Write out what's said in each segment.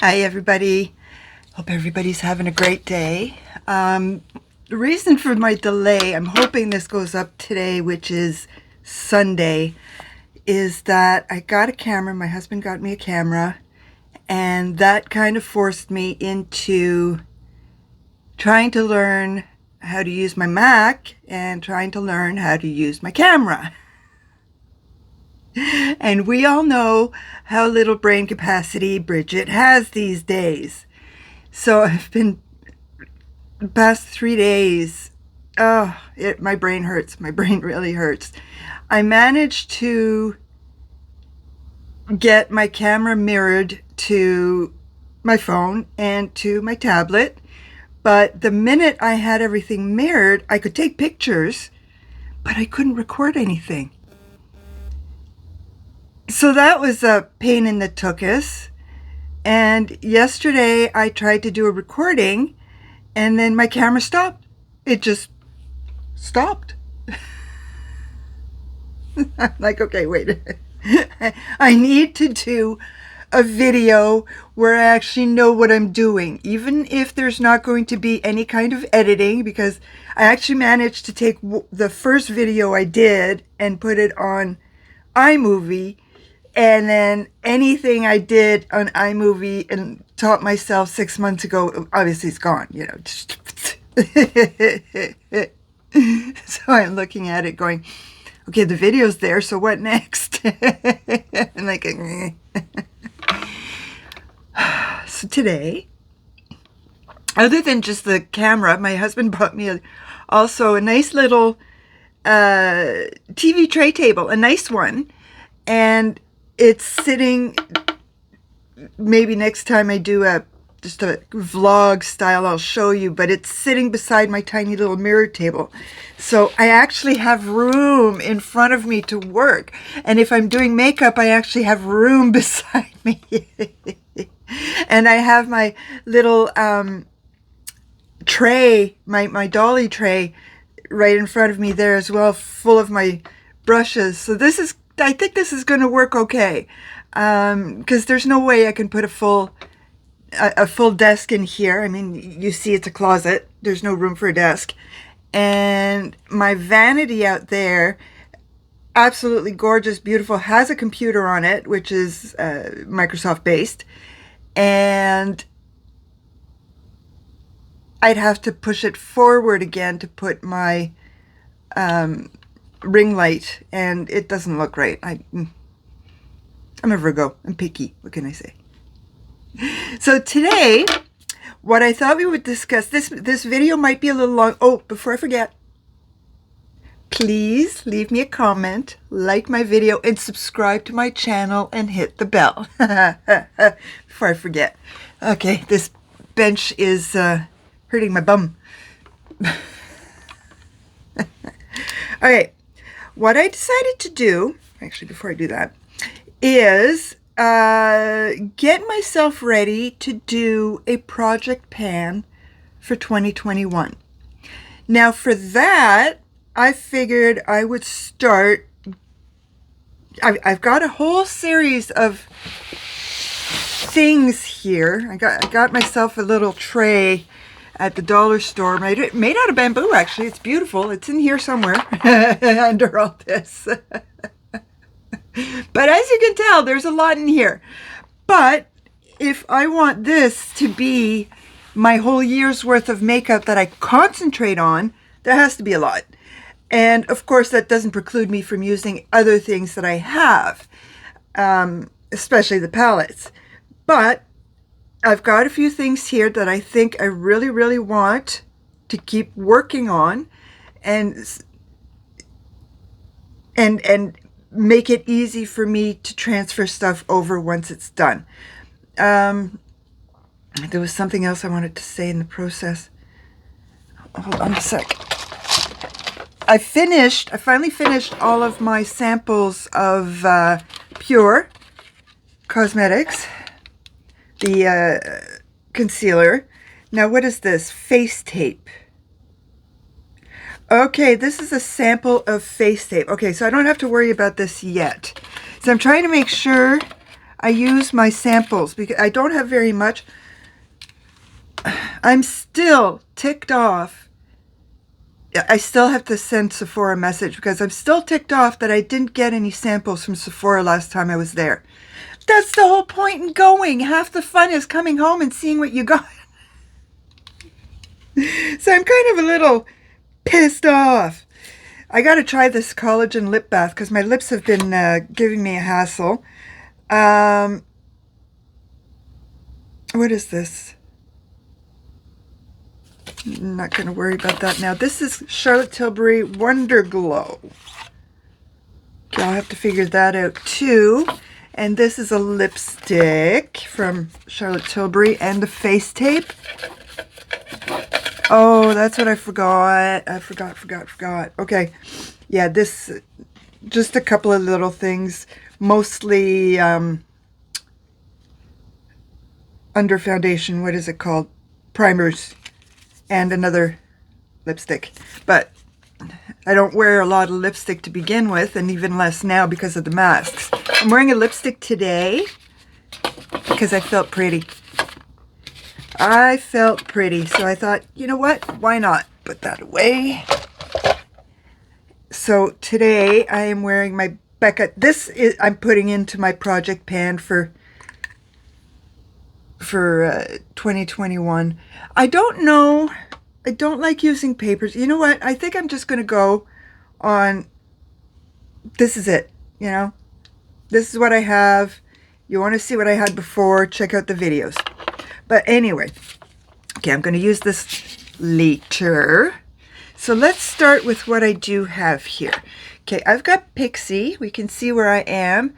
Hi, everybody. Hope everybody's having a great day. The reason for my delay, I'm hoping this goes up today, which is Sunday, is that I got a camera. My husband got me a camera, and that kind of forced me into trying to learn how to use my Mac and trying to learn how to use my camera. And we all know how little brain capacity Bridget has these days. So I've been the past 3 days, my brain hurts. My brain really hurts. I managed to get my camera mirrored to my phone and to my tablet. But the minute I had everything mirrored, I could take pictures, but I couldn't record anything. So that was a pain in the tuchus. And yesterday I tried to do a recording and then my camera stopped. It just stopped. I'm like, okay, wait. I need to do a video where I actually know what I'm doing, even if there's not going to be any kind of editing, because I actually managed to take the first video I did and put it on iMovie. And then anything I did on iMovie and taught myself 6 months ago, obviously it's gone, you know. So I'm looking at it going, okay, the video's there, so what next? And like, so today, other than just the camera, my husband bought me also a nice little TV tray table, a nice one. And it's sitting, maybe next time I do just a vlog style, I'll show you, but it's sitting beside my tiny little mirror table. So I actually have room in front of me to work. And if I'm doing makeup, I actually have room beside me. And I have my little tray, my dolly tray right in front of me there as well, full of my brushes. So I think this is going to work okay, because there's no way I can put a full desk in here. I mean, you see it's a closet. There's no room for a desk. And my vanity out there, absolutely gorgeous, beautiful, has a computer on it, which is Microsoft based. And I'd have to push it forward again to put my ring light, and it doesn't look right. I'm a Virgo. I'm picky. What can I say? So today, what I thought we would discuss, this video might be a little long. Oh, before I forget, please leave me a comment, like my video, and subscribe to my channel and hit the bell. Before I forget. Okay, this bench is hurting my bum. All right. What I decided to do, actually before I do that, is get myself ready to do a project pan for 2021. Now for that, I figured I would start, I've got a whole series of things here. I got myself a little tray at the dollar store, made out of bamboo. Actually, it's beautiful. It's in here somewhere under all this. But as you can tell, there's a lot in here. But if I want this to be my whole year's worth of makeup that I concentrate on, there has to be a lot. And of course, that doesn't preclude me from using other things that I have, especially the palettes. But I've got a few things here that I think I really, really want to keep working on and make it easy for me to transfer stuff over once it's done. There was something else I wanted to say in the process. Hold on a sec. I finally finished all of my samples of Pure Cosmetics, the concealer. Now, what is this? Face tape. Okay, this is a sample of face tape. Okay, so I don't have to worry about this yet. So I'm trying to make sure I use my samples because I don't have very much. I'm still ticked off. I still have to send Sephora a message because I'm still ticked off that I didn't get any samples from Sephora last time I was there. That's the whole point in going. Half the fun is coming home and seeing what you got. So I'm kind of a little pissed off. I got to try this collagen lip bath because my lips have been giving me a hassle. What is this? I'm not going to worry about that now. This is Charlotte Tilbury Wonder Glow. Okay, I'll have to figure that out too. And this is a lipstick from Charlotte Tilbury and the face tape. Oh, that's what I forgot. I forgot. Okay. Yeah, this, just a couple of little things. Mostly under foundation. What is it called? Primers. And another lipstick. But I don't wear a lot of lipstick to begin with, and even less now because of the masks. I'm wearing a lipstick today because I felt pretty. I felt pretty, so I thought, you know what? Why not? Put that away. So today I am wearing my Becca. This is I'm putting into my project pan for 2021. I don't know. I don't like using papers. You know what? I think I'm just going to go on. This is it. You know, this is what I have. You want to see what I had before? Check out the videos. But anyway, okay, I'm going to use this later. So let's start with what I do have here. Okay, I've got Pixie. We can see where I am.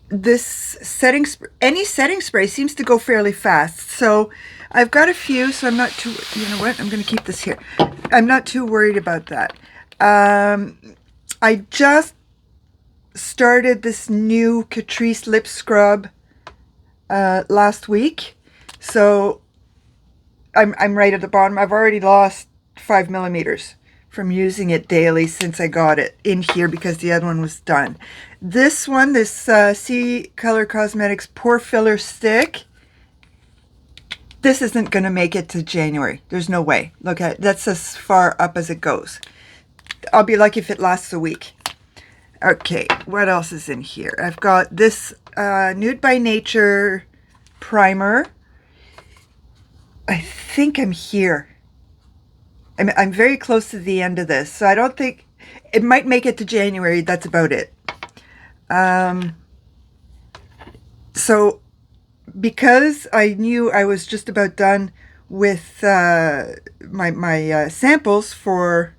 This setting, any setting spray seems to go fairly fast. So I've got a few, so I'm not too, you know what, I'm going to keep this here. I'm not too worried about that. I just started this new Catrice lip scrub last week. So I'm right at the bottom. I've already lost 5 millimeters from using it daily since I got it in here because the other one was done. This one, this C Color Cosmetics Pore Filler Stick, this isn't going to make it to January. There's no way. Look at that's as far up as it goes. I'll be lucky if it lasts a week. Okay, what else is in here? I've got this Nude by Nature primer. I think I'm here. I'm very close to the end of this, so I don't think it might make it to January. That's about it. So because I knew I was just about done with my samples for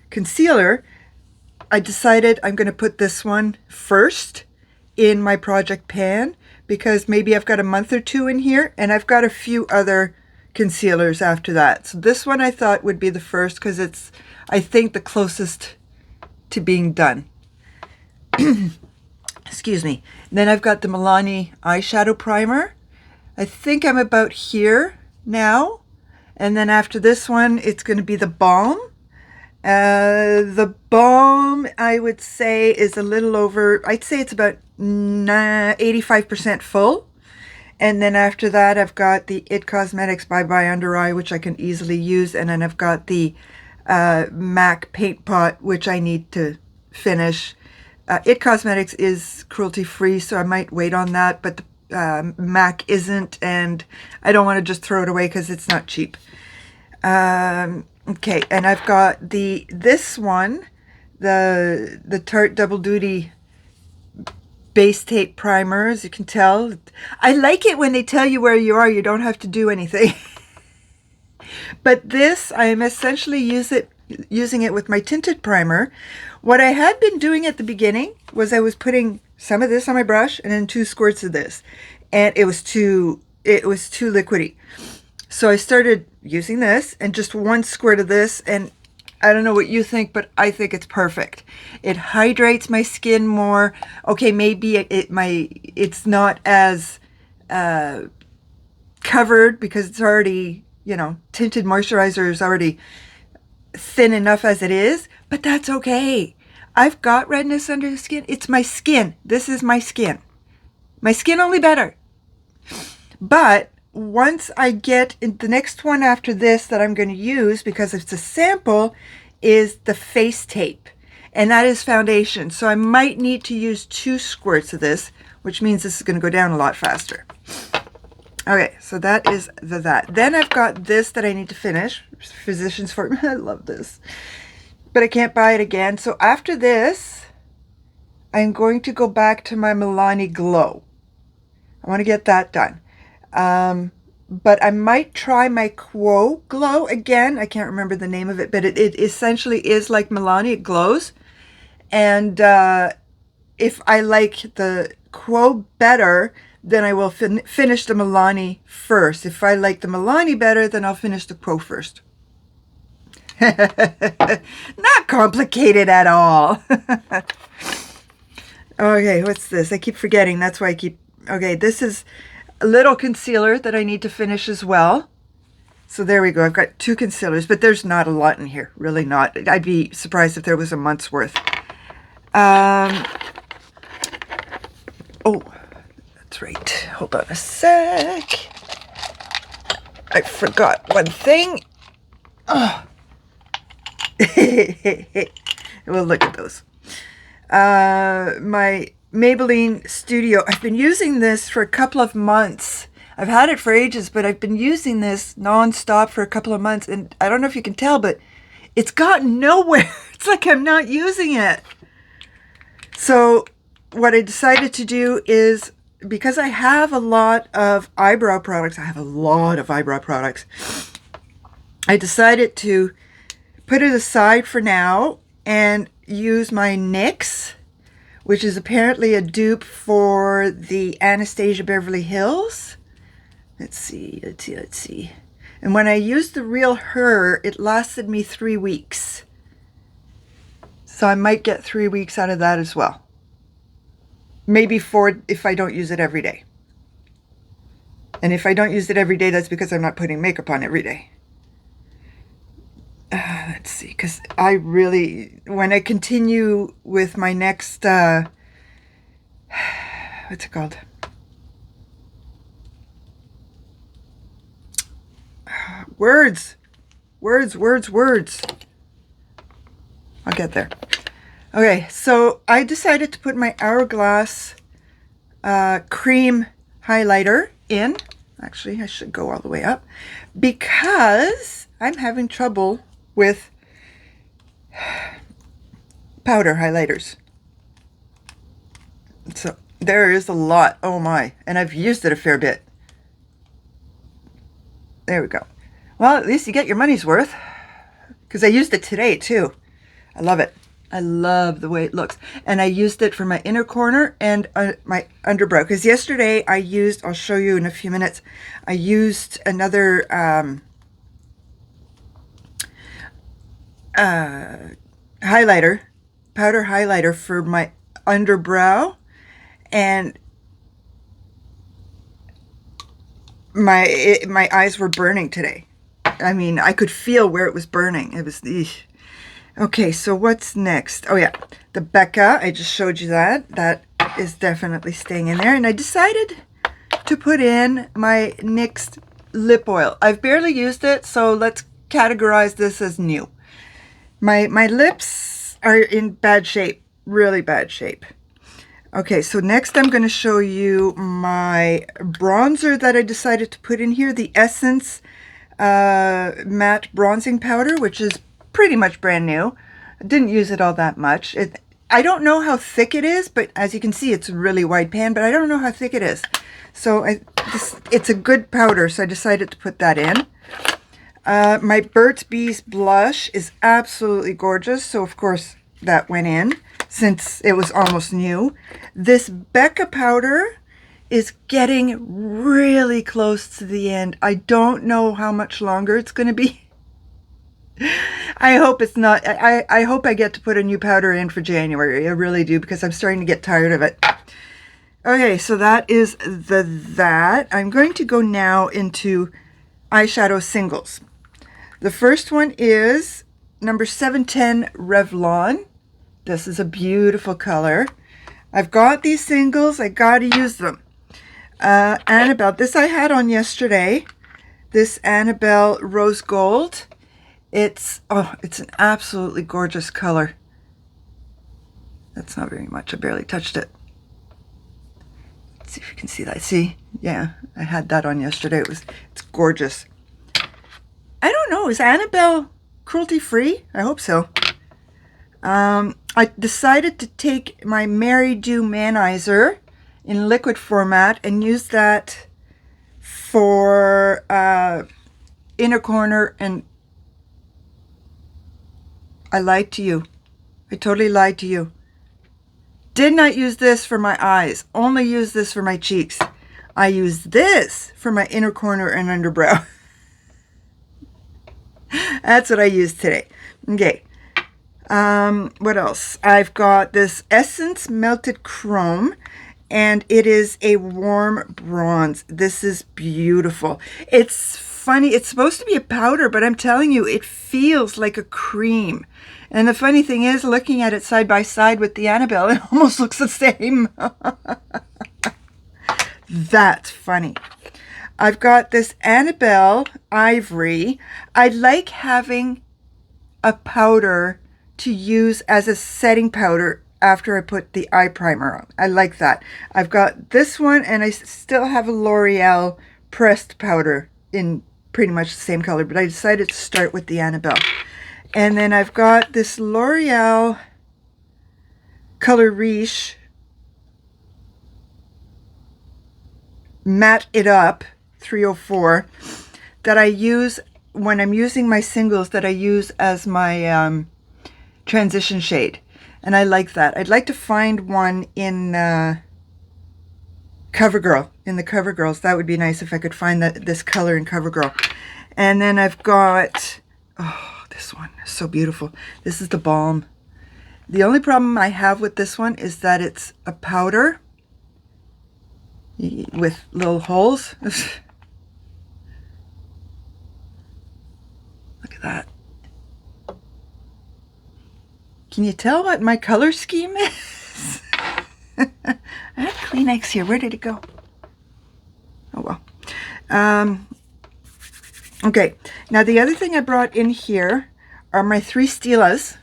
concealer, I decided I'm going to put this one first in my project pan because maybe I've got a month or two in here and I've got a few other concealers after that. So this one I thought would be the first because it's, I think, the closest to being done. Excuse me. And then I've got the Milani eyeshadow primer. I think I'm about here now. And then after this one, it's going to be the balm. The balm, I would say, is a little over, I'd say it's about 85% full. And then after that, I've got the It Cosmetics Bye Bye Under Eye, which I can easily use. And then I've got the MAC Paint Pot, which I need to finish. It Cosmetics is cruelty-free, so I might wait on that. But the MAC isn't, and I don't want to just throw it away because it's not cheap. Okay, and I've got this one, the Tarte Double Duty Base Tape Primer, as you can tell. I like it when they tell you where you are. You don't have to do anything. But this, I am essentially using it with my tinted primer. What I had been doing at the beginning was I was putting some of this on my brush and then 2 squirts of this. And it was too liquidy. So I started using this and just 1 squirt of this, and I don't know what you think, but I think it's perfect. It hydrates my skin more. Okay, maybe it's not as covered because it's already, you know, tinted moisturizer is already thin enough as it is, but that's okay. I've got redness under the skin. It's my skin. This is my skin. My skin only better. But once I get in, the next one after this that I'm going to use, because it's a sample, is the face tape. And that is foundation. So I might need to use 2 squirts of this, which means this is going to go down a lot faster. Okay, so that is that. Then I've got this that I need to finish. Physician's Formula. I love this. But I can't buy it again. So after this, I'm going to go back to my Milani Glow. I want to get that done. But I might try my Quo Glow again. I can't remember the name of it, but it essentially is like Milani. It glows. And if I like the Quo better, then I will finish the Milani first. If I like the Milani better, then I'll finish the Quo first. Not complicated at all. Okay, what's this? I keep forgetting. That's why I keep... Okay, this is a little concealer that I need to finish as well. So there we go. I've got 2 concealers, but there's not a lot in here. Really not. I'd be surprised if there was a month's worth. Oh, that's right. Hold on a sec. I forgot one thing. Oh. We'll look at those. My Maybelline Studio. I've been using this for a couple of months. I've had it for ages, but I've been using this non-stop for a couple of months, and I don't know if you can tell, but it's gotten nowhere. It's like I'm not using it. So what I decided to do is, because I have a lot of eyebrow products, I decided to put it aside for now and use my NYX, which is apparently a dupe for the Anastasia Beverly Hills. Let's see. And when I used the real Her, it lasted me 3 weeks. So I might get 3 weeks out of that as well. Maybe 4 if I don't use it every day. And if I don't use it every day, that's because I'm not putting makeup on every day. Let's see, because I really, when I continue with my next, what's it called? Words. I'll get there. Okay, so I decided to put my Hourglass cream highlighter in. Actually, I should go all the way up because I'm having trouble with powder highlighters. So there is a lot. Oh my. And I've used it a fair bit. There we go. Well, at least you get your money's worth, because I used it today too. I love it. I love the way it looks. And I used it for my inner corner and my underbrow. Because yesterday I used, I'll show you in a few minutes, I used another highlighter, powder highlighter for my underbrow. And my eyes were burning today. I mean, I could feel where it was burning. It was... Eesh. Okay, so what's next? Oh yeah, the Becca. I just showed you that. That is definitely staying in there. And I decided to put in my NYX lip oil. I've barely used it, so let's categorize this as new. My lips are in bad shape, really bad shape. Okay, so next I'm going to show you my bronzer that I decided to put in here, the Essence matte bronzing powder, which is pretty much brand new. I didn't use it all that much. I don't know how thick it is, but as you can see, it's a really wide pan, but I don't know how thick it is. So it's a good powder, so I decided to put that in. My Burt's Bees blush is absolutely gorgeous, so of course that went in since it was almost new. This Becca powder is getting really close to the end. I don't know how much longer it's going to be. I hope it's not. I hope I get to put a new powder in for January. I really do, because I'm starting to get tired of it. Okay, so that is that. I'm going to go now into eyeshadow singles. The first one is number 710 Revlon. This is a beautiful color. I've got these singles. I got to use them. Annabelle. This I had on yesterday. This Annabelle Rose Gold. It's an absolutely gorgeous color. That's not very much. I barely touched it. Let's see if you can see that. See? Yeah, I had that on yesterday. It's gorgeous. I don't know. Is Annabelle cruelty-free? I hope so. I decided to take my Mary Dew Manizer in liquid format and use that for inner corner, and I lied to you. I totally lied to you. Did not use this for my eyes. Only use this for my cheeks. I use this for my inner corner and underbrow. That's what I used today. Okay. What else? I've got this Essence Melted Chrome, and it is a warm bronze. This is beautiful. It's funny. It's supposed to be a powder, but I'm telling you, it feels like a cream. And the funny thing is, looking at it side by side with the Annabelle, it almost looks the same. That's funny. I've got this Annabelle Ivory. I like having a powder to use as a setting powder after I put the eye primer on. I like that. I've got this one, and I still have a L'Oreal pressed powder in pretty much the same color, but I decided to start with the Annabelle. And then I've got this L'Oreal Color Riche Matte It Up 304 that I use when I'm using my singles, that I use as my transition shade. And I like that. I'd like to find one in CoverGirl, in the CoverGirls. That would be nice if I could find this color in CoverGirl. And then I've got, this one is so beautiful. This is the Balm. The only problem I have with this one is that it's a powder with little holes. Look at that. Can you tell what my color scheme is? I have Kleenex here. Where did it go? Oh well. Okay. Now the other thing I brought in here are my 3 Stilas,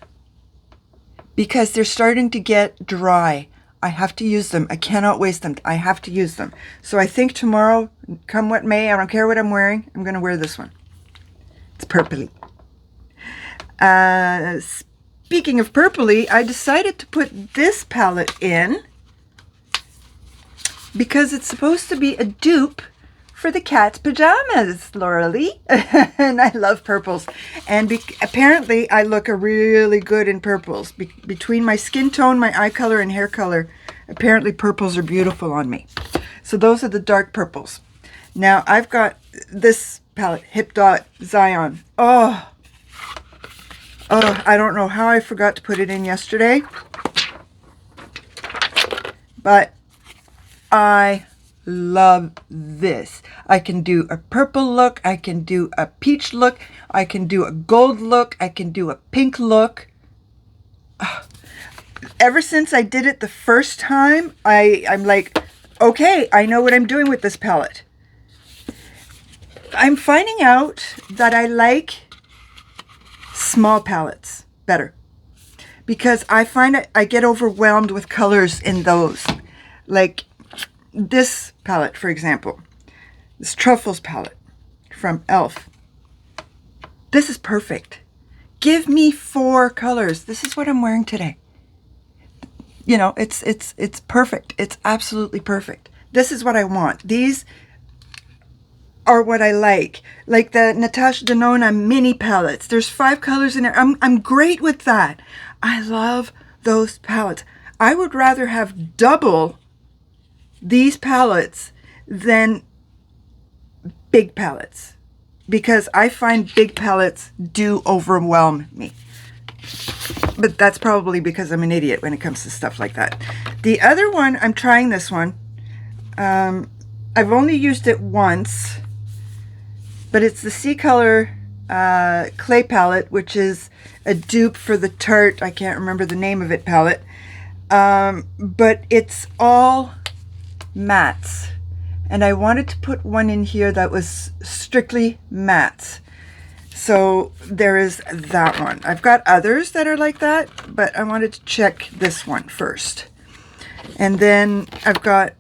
because they're starting to get dry. I have to use them. I cannot waste them. I have to use them. So I think tomorrow, come what may, I don't care what I'm wearing, I'm going to wear this one. It's purpley. Speaking of purpley, I decided to put this palette in because it's supposed to be a dupe for the cat's pajamas, Laura Lee. And I love purples. And apparently I look really good in purples. Between my skin tone, my eye color, and hair color, apparently purples are beautiful on me. So those are the dark purples. Now I've got this palette, Hip Dot Zion. Oh, I don't know how I forgot to put it in yesterday. But I love this. I can do a purple look. I can do a peach look. I can do a gold look. I can do a pink look. Ever since I did it the first time, I'm like, okay, I know what I'm doing with this palette. I'm finding out that I like small palettes better, because I find I get overwhelmed with colors in those. Like this palette, for example, this Truffles palette from e.l.f. This is perfect. Give me 4 colors. This is what I'm wearing today. You know, it's perfect. It's absolutely perfect. This is what I want. These are what I like. Like the Natasha Denona mini palettes. There's 5 colors in there. I'm great with that. I love those palettes. I would rather have double these palettes than big palettes, because I find big palettes do overwhelm me. But that's probably because I'm an idiot when it comes to stuff like that. The other one, I'm trying this one. I've only used it once, but it's the Sea Color clay palette, which is a dupe for the Tarte, I can't remember the name of it, palette. But it's all mattes. And I wanted to put one in here that was strictly mattes. So there is that one. I've got others that are like that, but I wanted to check this one first. And then I've got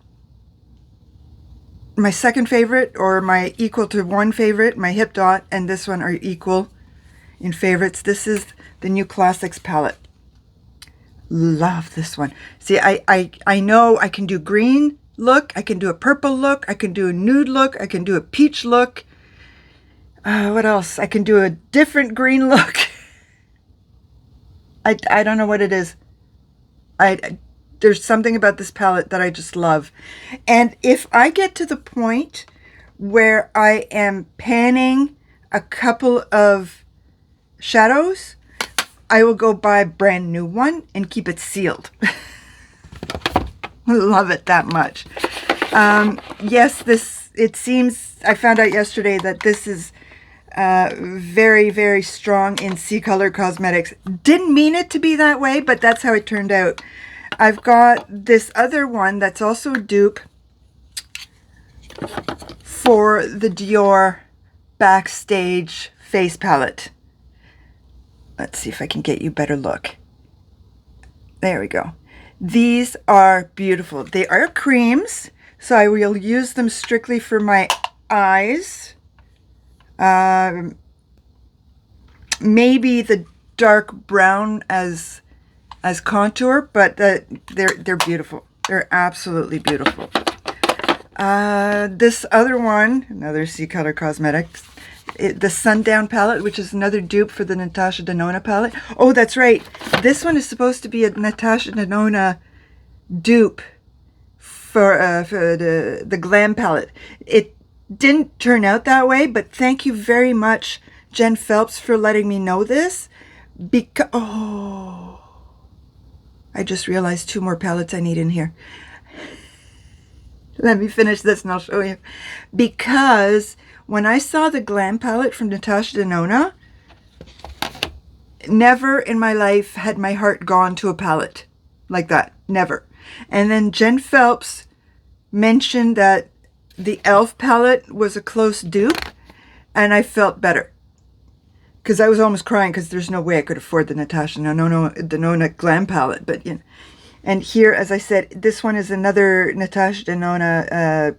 my second favorite, or my equal to one favorite, my Hip Dot, and this one are equal in favorites. This is the New Classics palette. Love this one. See, I know I can do green look, I can do a purple look, I can do a nude look, I can do a peach look. What else? I can do a different green look. I don't know what it is. There's something about this palette that I just love. And if I get to the point where I am panning a couple of shadows, I will go buy a brand new one and keep it sealed. I love it that much. Yes, it seems, I found out yesterday that this is very, very strong in C-Color Cosmetics. Didn't mean it to be that way, but that's how it turned out. I've got this other one that's also a dupe for the Dior Backstage Face Palette. Let's see if I can get you a better look. There we go. These are beautiful. They are creams, so I will use them strictly for my eyes. Maybe the dark brown as contour, but they're beautiful. They're absolutely beautiful. This other one, another C-Color Cosmetics, the Sundown palette, which is another dupe for the Natasha Denona palette. Oh, that's right. This one is supposed to be a Natasha Denona dupe for the Glam palette. It didn't turn out that way, but thank you very much, Jen Phelps, for letting me know this. Because, oh, I just realized 2 more palettes I need in here. Let me finish this and I'll show you. Because when I saw the Glam palette from Natasha Denona, never in my life had my heart gone to a palette like that. Never. And then Jen Phelps mentioned that the e.l.f. palette was a close dupe, and I felt better. Because I was almost crying because there's no way I could afford the Natasha Denona Glam palette. But, you know, and here, as I said, this one is another Natasha Denona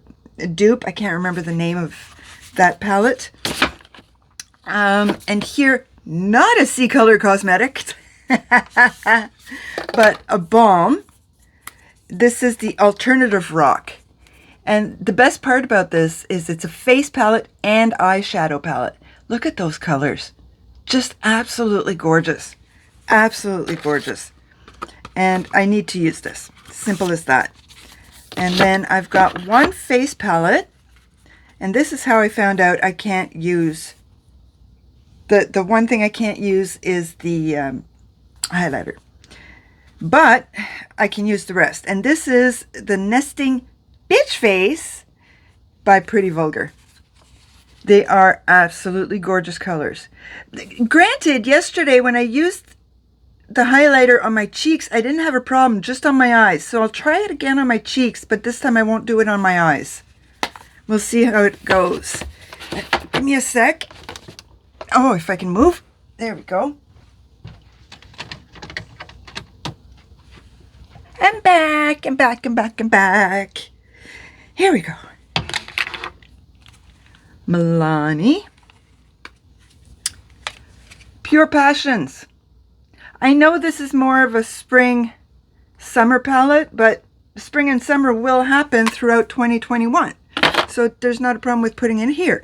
dupe. I can't remember the name of that palette. And here, not a C-Color Cosmetics, but a balm. This is the Alternative Rock. And the best part about this is it's a face palette and eyeshadow palette. Look at those colors. Just absolutely gorgeous. Absolutely gorgeous. And I need to use this. Simple as that. And then I've got one face palette. And this is how I found out I can't use... The one thing I can't use is the highlighter. But I can use the rest. And this is the Nesting Bitch Face by Pretty Vulgar. They are absolutely gorgeous colors. Granted, yesterday when I used the highlighter on my cheeks, I didn't have a problem, just on my eyes. So I'll try it again on my cheeks, but this time I won't do it on my eyes. We'll see how it goes. Give me a sec. Oh, if I can move. There we go. I'm back, I'm back, I'm back, I'm back. Here we go. Milani. Pure Passions. I know this is more of a spring summer palette, but spring and summer will happen throughout 2021. So there's not a problem with putting it here.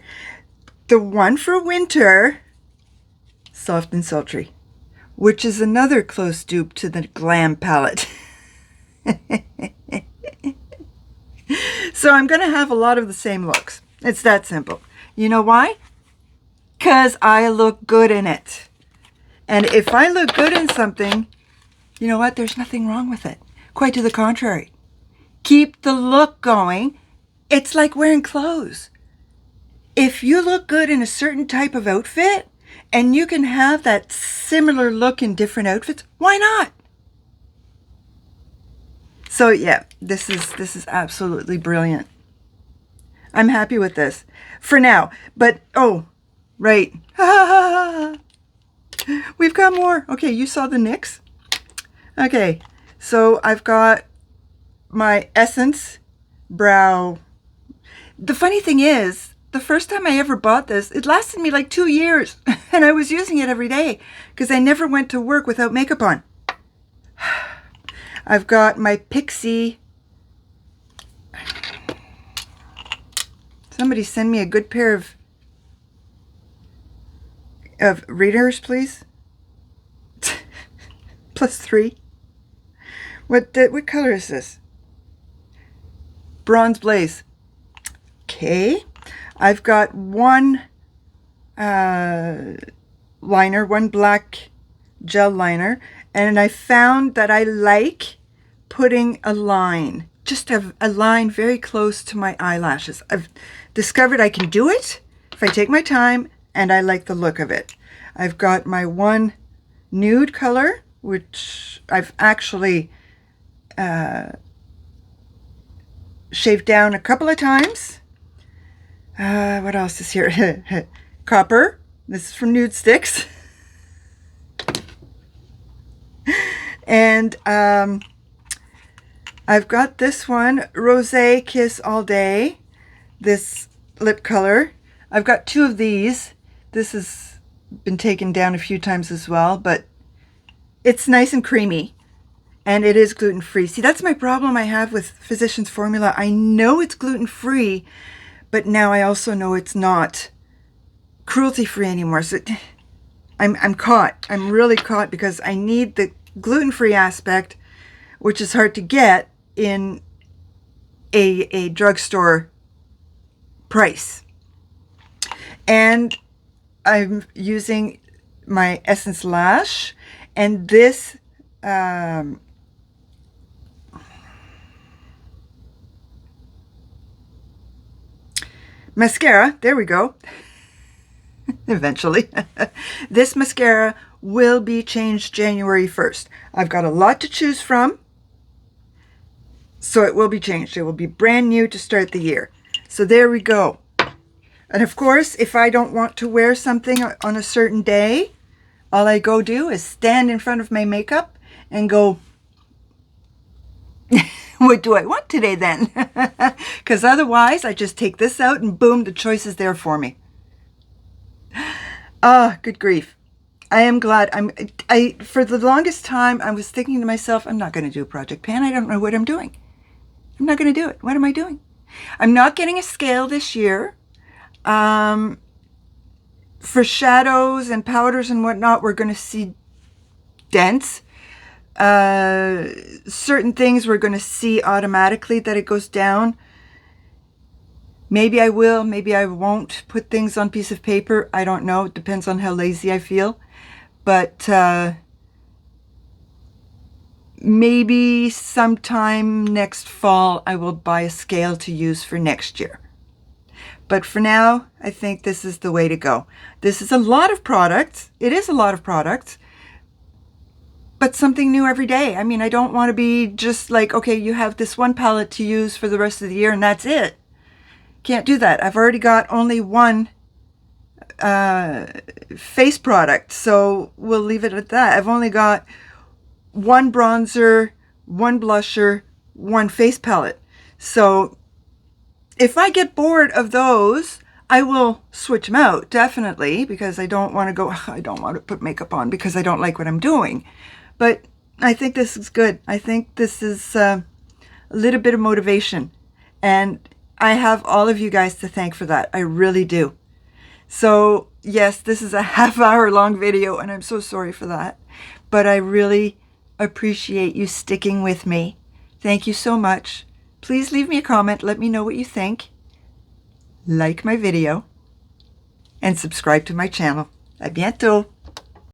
The one for winter, Soft and Sultry, which is another close dupe to the Glam palette. So I'm going to have a lot of the same looks. It's that simple. You know why? Because I look good in it. And if I look good in something, you know what? There's nothing wrong with it. Quite to the contrary. Keep the look going. It's like wearing clothes. If you look good in a certain type of outfit, And you can have that similar look in different outfits. Why not? So yeah, this is absolutely brilliant. I'm happy with this for now. But oh, right. We've got more. Okay, you saw the NYX. Okay, so I've got my Essence Brow. The funny thing is, the first time I ever bought this, it lasted me like 2 years. And I was using it every day because I never went to work without makeup on. I've got my Pixie. Somebody send me a good pair of readers, please. +3. What color is this? Bronze Blaze. Okay. I've got one liner, one black gel liner, and I found that I like putting a line, just a line very close to my eyelashes. I've discovered I can do it if I take my time and I like the look of it. I've got my one nude color, which I've actually shaved down a couple of times. What else is here? Copper. This is from Nude Sticks. And I've got this one, Rosé Kiss All Day, this lip color. I've got 2 of these. This has been taken down a few times as well, but it's nice and creamy, and it is gluten-free. See, that's my problem I have with Physicians Formula. I know it's gluten-free, but now I also know it's not cruelty-free anymore. So I'm caught. I'm really caught because I need the gluten-free aspect, which is hard to get in a drugstore price. And I'm using my Essence Lash, and this mascara, there we go. Eventually. This mascara will be changed January 1st. I've got a lot to choose from, so it will be changed. It will be brand new to start the year. So there we go. And of course, if I don't want to wear something on a certain day, all I go do is stand in front of my makeup and go, what do I want today then? Because otherwise, I just take this out and boom, the choice is there for me. Ah, good grief. I am glad. For the longest time, I was thinking to myself, I'm not going to do a project pan. I don't know what I'm doing. I'm not going to do it. What am I doing? I'm not getting a scale this year. For shadows and powders and whatnot, we're going to see dents. Certain things we're going to see automatically that it goes down. Maybe I will, maybe I won't put things on piece of paper. I don't know. It depends on how lazy I feel. But maybe sometime next fall I will buy a scale to use for next year. But for now, I think this is the way to go. This is a lot of products. It is a lot of products. But something new every day. I mean, I don't want to be just like, okay, you have this one palette to use for the rest of the year and that's it. Can't do that. I've already got only one face product, so we'll leave it at that. I've only got one bronzer, one blusher, one face palette. So if I get bored of those, I will switch them out, definitely, because I don't want to go, I don't want to put makeup on because I don't like what I'm doing. But I think this is good. I think this is a little bit of motivation. And I have all of you guys to thank for that. I really do. So yes, this is a half-hour long video and I'm so sorry for that. But I really appreciate you sticking with me. Thank you so much. Please leave me a comment. Let me know what you think. Like my video and subscribe to my channel. À bientôt.